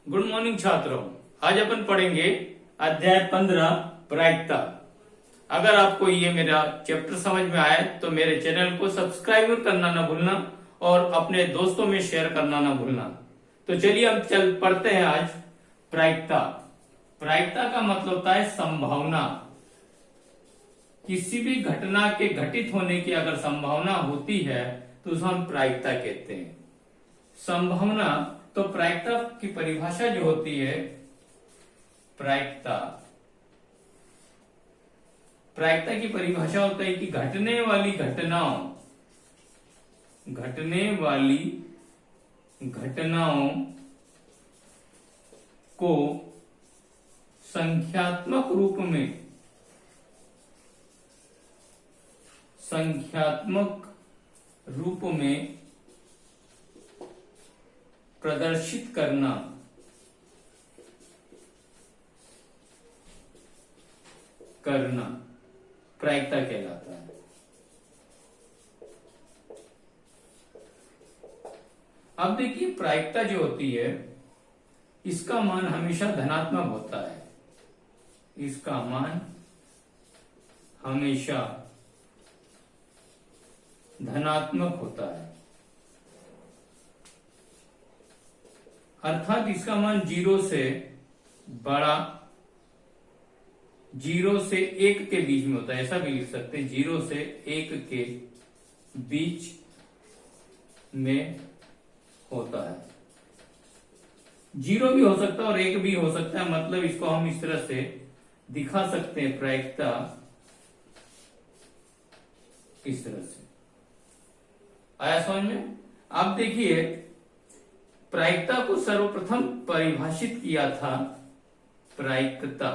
Good morning छात्रों। आज अपन पढ़ेंगे अध्याय 15 प्रायिकता। अगर आपको ये मेरा चैप्टर समझ में आए तो मेरे चैनल को सब्सक्राइब करना ना भूलना और अपने दोस्तों में शेयर करना ना भूलना। तो चलिए हम चल पढ़ते हैं आज प्रायिकता। प्रायिकता का मतलब होता है संभावना। किसी भी घटना के घटित होने की अगर संभावना होती है तो उसे हम प्रायिकता कहते हैं। संभावना तो प्रायिकता की परिभाषा जो होती है, प्रायिकता की परिभाषा होता है कि घटने वाली घटनाओं को संख्यात्मक रूप में प्रदर्शित करना प्रायिकता कहलाता है। अब देखिए, प्रायिकता जो होती है इसका मान हमेशा धनात्मक होता है। इसका मान हमेशा धनात्मक होता है, अर्थात इसका मान 0 से बड़ा, 0 से 1 के बीच में होता है। ऐसा भी लिख सकते हैं, 0 से 1 के बीच में होता है। 0 भी हो सकता है और 1 भी हो सकता है। मतलब इसको हम इस तरह से दिखा सकते हैं, प्रायिकता इस तरह से। आया समझ में? आप देखिए, प्रायिकता को सर्वप्रथम परिभाषित किया था, प्रायिकता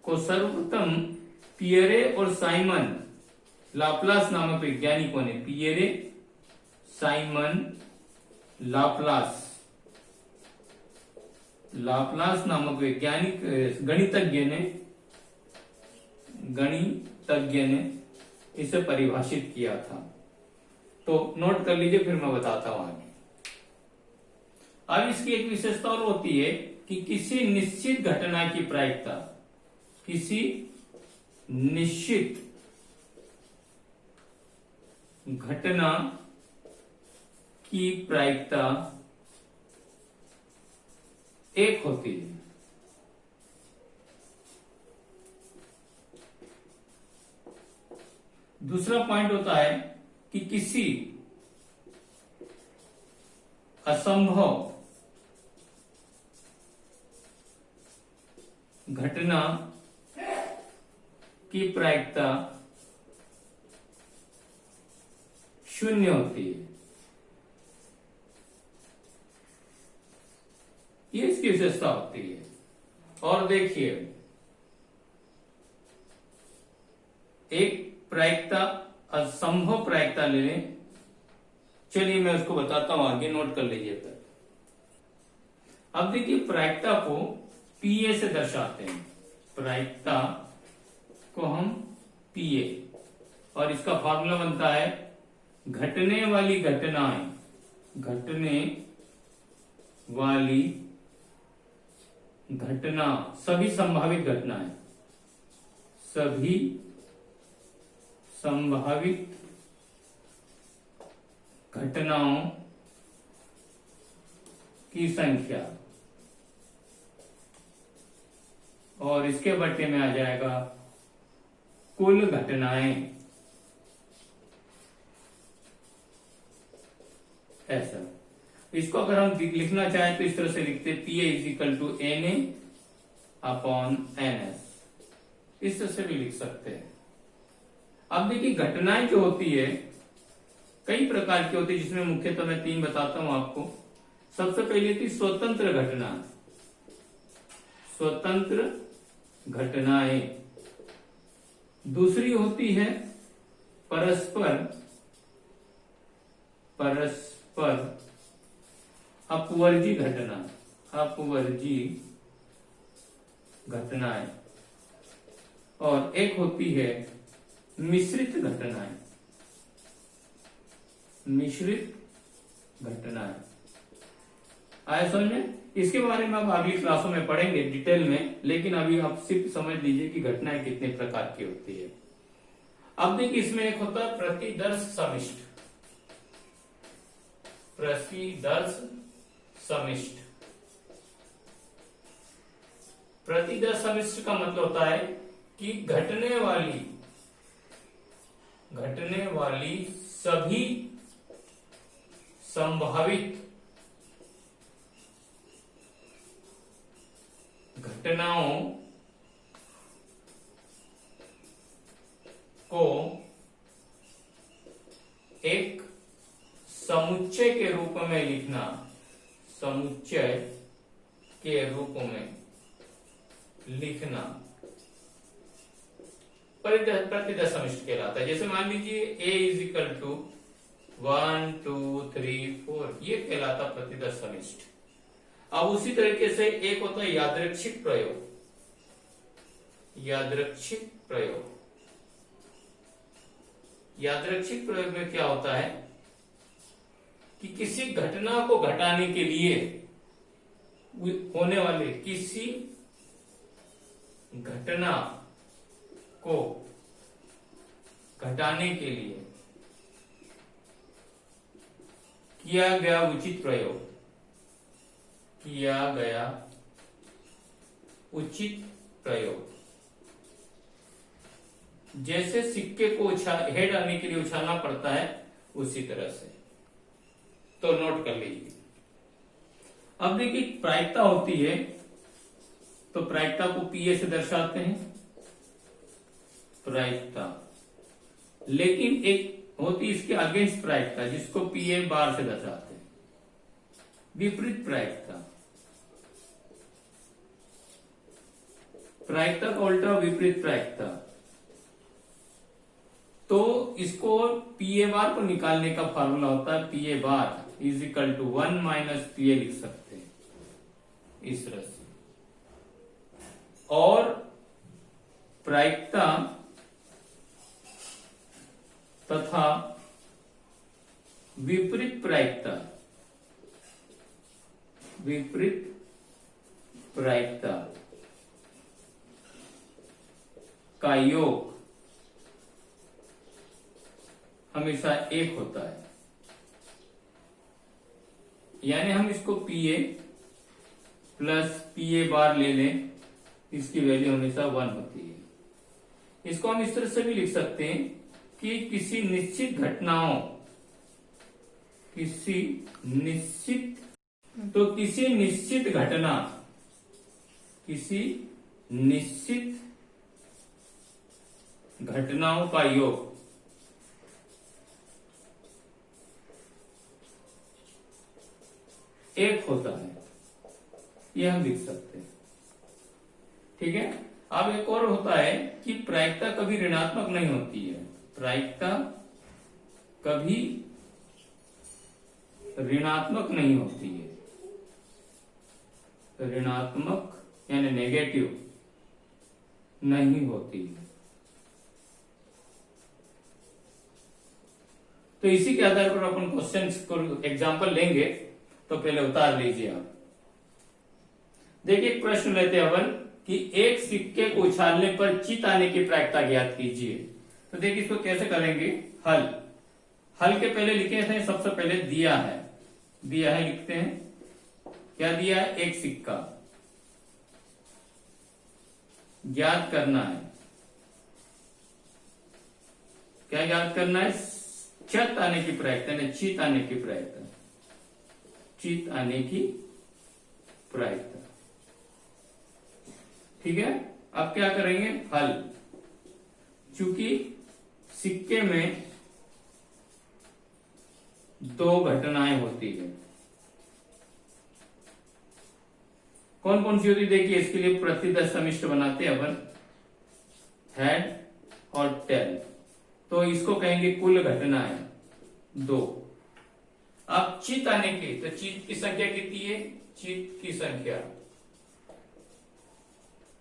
को सर्वप्रथम पियरे और साइमन लाप्लास नामक वैज्ञानिकों ने, पियरे साइमन लाप्लास नामक वैज्ञानिक गणितज्ञ ने इसे परिभाषित किया था। तो नोट कर लीजिए, फिर मैं बताता हूं आगे। अब इसकी एक विशेषता और होती है कि किसी निश्चित घटना की प्रायिकता, किसी निश्चित घटना की प्रायिकता 1 होती है। दूसरा पॉइंट होता है कि किसी असंभव घटना की प्रायिकता 0 होती है। ये इसकी विशेषता होती है। और देखिए, एक प्रायिकता, असंभव प्रायिकता ले लें। चलिए मैं उसको बताता हूं आगे, नोट कर लीजिए फिर। अब देखिए, प्रायिकता को पीए से दर्शाते हैं। प्रायिकता को हम पीए, और इसका फॉर्मूला बनता है घटने वाली घटना, सभी संभावित घटनाओं की संख्या, और इसके बट्टे में आ जाएगा कुल घटनाएं। ऐसा इसको अगर हम लिखना चाहें तो इस तरह से लिखते, PA is to n A upon n S. इस तरह से भी लिख सकते हैं। अब देखिए, घटनाएं जो होती है कई प्रकार की होती है, जिसमें मुख्यतः मैं 3 बताता हूं आपको। सबसे पहले थी स्वतंत्र घटनाएं। दूसरी होती है परस्पर अपवर्जी घटनाएं, और एक होती है मिश्रित घटनाएं। आया समझ में? इसके बारे में अब अगली क्लासों में पढ़ेंगे डिटेल में, लेकिन अभी आप सिर्फ समझ लीजिए कि घटनाएं कितने प्रकार की होती है। अब देखिए इसमें एक होता है प्रतिदर्श समिष्ट। प्रतिदर्श समिष्ट। प्रतिदर्श समिष्ट का मतलब होता है कि घटने वाली सभी संभावित घटनाओं को एक समुच्चय के रूप में लिखना, समुच्चय के रूप में लिखना प्रतिदर्श समिष्ट कहलाता है। जैसे मान लीजिए a इज इक्वल टू 1 2 3 4, ये कहलाता प्रतिदर्श समिष्ट। अब उसी तरीके से एक होता है यादृच्छिक प्रयोग। यादृच्छिक प्रयोग, यादृच्छिक प्रयोग में क्या होता है कि किसी घटना को घटाने के लिए होने वाले किसी घटना को घटाने के लिए किया गया उचित प्रयोग, किया गया उचित प्रयोग। जैसे सिक्के को हेड आने के लिए उछालना पड़ता है, उसी तरह से। तो नोट कर लीजिए। अब देखिए प्रायिकता होती है, तो प्रायिकता को पीए से दर्शाते हैं, प्रायिकता। लेकिन एक होती इसके अगेंस्ट प्रायिकता, जिसको पीए बार से दर्शाते हैं, विपरीत प्रायिकता। प्रायिकता का उल्टा विपरीत प्रायिकता। तो इसको पीए बार को निकालने का फार्मूला होता है PA bar is equal to 1 minus PA, लिख सकते हैं इस तरह से। और प्रायिकता तथा विपरीत प्रायिकता, विपरीत प्रायिकता का योग हमेशा एक होता है। यानी हम इसको पीए प्लस पीए बार ले लें, इसकी वैल्यू हमेशा 1 होती है। इसको हम इस तरह से भी लिख सकते हैं कि किसी निश्चित घटनाओं, किसी निश्चित घटना, किसी निश्चित घटनाओं का योग एक होता है, यह हम लिख सकते हैं। ठीक है। अब एक और होता है कि प्रायिकता कभी ऋणात्मक नहीं होती है। प्रायिकता कभी ऋणात्मक नहीं होती है, ऋणात्मक यानी नेगेटिव नहीं होती है। तो इसी के आधार पर अपन क्वेश्चन को एग्जाम्पल लेंगे, तो पहले उतार लीजिए आप। देखिए एक प्रश्न लेते हैं अपन कि एक सिक्के को उछालने पर चित आने की प्रायिकता ज्ञात कीजिए। तो देखिए इसको कैसे करेंगे, हल। हल के पहले लिखे थे, सबसे पहले दिया है, दिया है लिखते हैं। क्या दिया है, एक सिक्का ज्ञात करना है। क्या ज्ञात करना है, चत आने की प्रायिकता, यानी चित आने की प्रायिकता, चित आने की प्रायिकता। ठीक है। अब क्या करेंगे, हल। चूंकि सिक्के में दो घटनाएं होती है, कौन कौन सी होती, देखिए इसके लिए प्रतिदर्श समिष्ट बनाते हैं अपन, हेड और टेल। तो इसको कहेंगे कुल घटनाएं 2। अब चित आने की, तो चित की संख्या कितनी है, चित की संख्या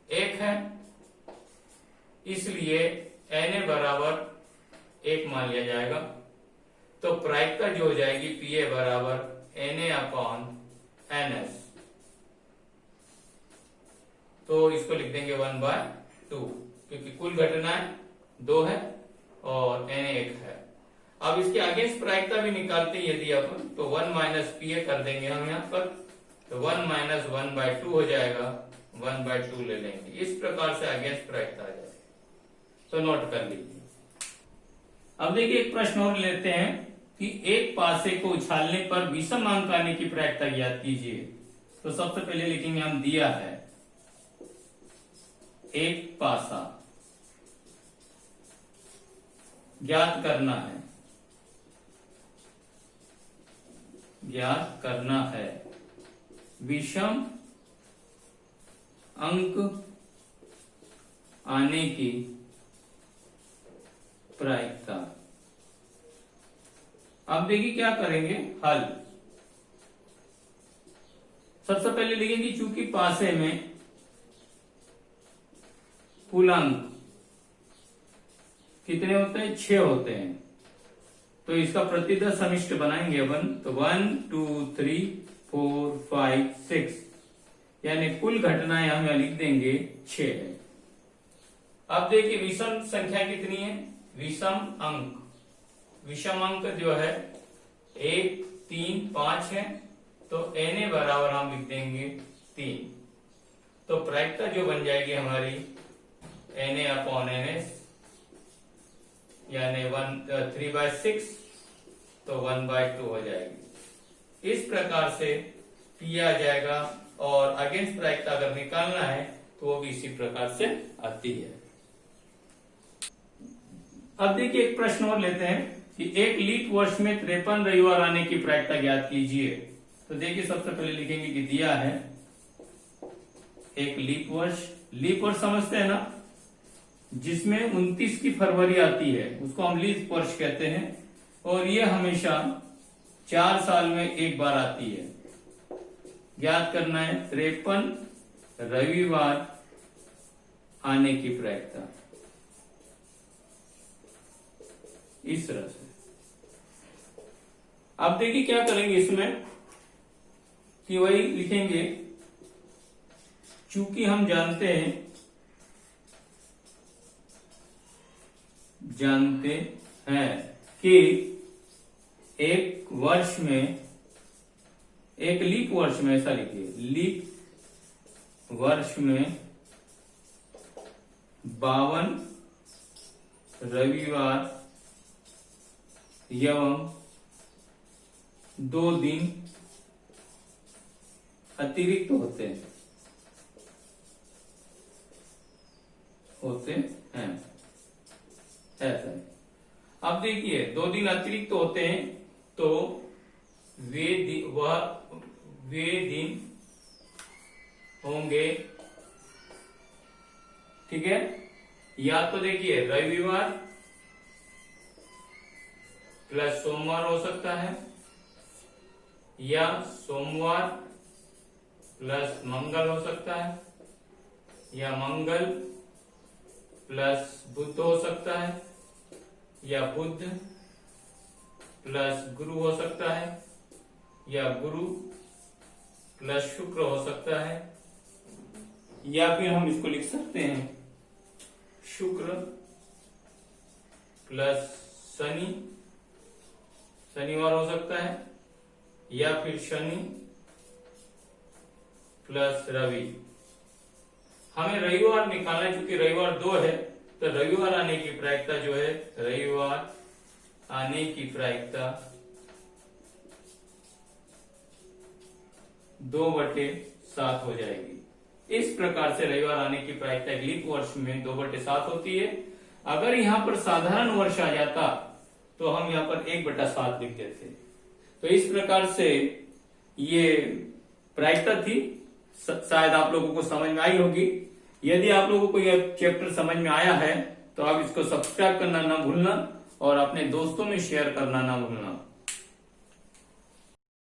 1 है, इसलिए Na बराबर 1 मान लिया जाएगा। तो प्रायिकता जो हो जाएगी पीए बराबर Na अपॉन NS, तो इसको लिख देंगे 1/2, क्योंकि कुल घटनाएं 2 है और Na 1 है। अब इसके अगेंस्ट प्रायिकता भी निकालते हैं यदि अपन, तो 1 माइनस पी कर देंगे हम यहाँ पर, तो 1 माइनस 1/2 हो जाएगा, 1/2 ले लेंगे। इस प्रकार से अगेंस्ट प्रायिकता आ जाएगी, तो नोट कर लीजिए। अब देखिए एक प्रश्न और लेते हैं कि एक पासे को उछालने पर विषम अंक आने की प्रायिकता ज्ञात कीजिए। तो सबसे पहले लिखेंगे हम, दिया है एक पासा ज्ञात करना है विषम अंक आने की प्रायिकता। अब देखिए क्या करेंगे, हल। सबसे पहले लिखेंगे चूंकि पासे में कुल अंक कितने होते हैं, 6 होते हैं, तो इसका प्रतिदश समिष्ट बनाएंगे अपन, तो 1 2 3 4 5 6, यानी कुल घटनाएं हम यहां लिख देंगे 6 है। अब देखिए विषम संख्या कितनी है, विषम अंक जो है 1 3 5 है, तो Na बराबर हम लिख देंगे 3, तो प्रायिकता जो बन जाएगी हमारी Na/Ns, यानी 3/6, तो 1/2 हो जाएगी। इस प्रकार से किया जाएगा, और अगेंस्ट प्रायिकता अगर निकालना है तो वो भी इसी प्रकार से आती है। अब देखिए एक प्रश्न और लेते हैं कि एक लीप वर्ष में 53 रविवार आने की प्रायिकता ज्ञात कीजिए। तो देखिए सबसे पहले लिखेंगे कि दिया है एक लीप वर्ष समझते हैं ना, जिसमें 29 की फरवरी आती है, उसको हम लीप वर्ष कहते हैं, और ये हमेशा 4 साल में एक बार आती है। ज्ञात करना है 53 रविवार आने की प्रायिकता, इस तरह से। अब देखिए क्या करेंगे इसमें कि वही लिखेंगे, चूंकि हम जानते हैं कि एक वर्ष में, एक लीप वर्ष में, ऐसा लिखिए, लीप वर्ष में 52 रविवार एवं 2 दिन अतिरिक्त होते हैं, ऐसा है। अब देखिए 2 दिन अतिरिक्त होते हैं, तो वे दिन होंगे, ठीक है, या तो देखिए रविवार प्लस सोमवार हो सकता है, या सोमवार प्लस मंगल हो सकता है, या मंगल प्लस बुध हो सकता है, या बुध प्लस गुरु हो सकता है, या गुरु प्लस शुक्र हो सकता है, या फिर हम इसको लिख सकते हैं शुक्र प्लस शनिवार हो सकता है, या फिर शनि प्लस रवि। हमें रविवार निकालना है, क्योंकि रविवार 2 है, तो रविवार आने की प्रायिकता जो है, रविवार आने की प्रायिकता 2/7 हो जाएगी। इस प्रकार से रविवार आने की प्रायिकता एक लीप वर्ष में 2/7 होती है। अगर यहाँ पर साधारण वर्ष आ जाता तो हम यहाँ पर 1/7 लिख देते। तो इस प्रकार से ये प्रायिकता थी, शायद आप लोगों को समझ में आई होगी। यदि आप लोगों को यह चैप्टर समझ में आया है तो आप इसको सब्सक्राइब करना ना भूलना और अपने दोस्तों में शेयर करना ना भूलना।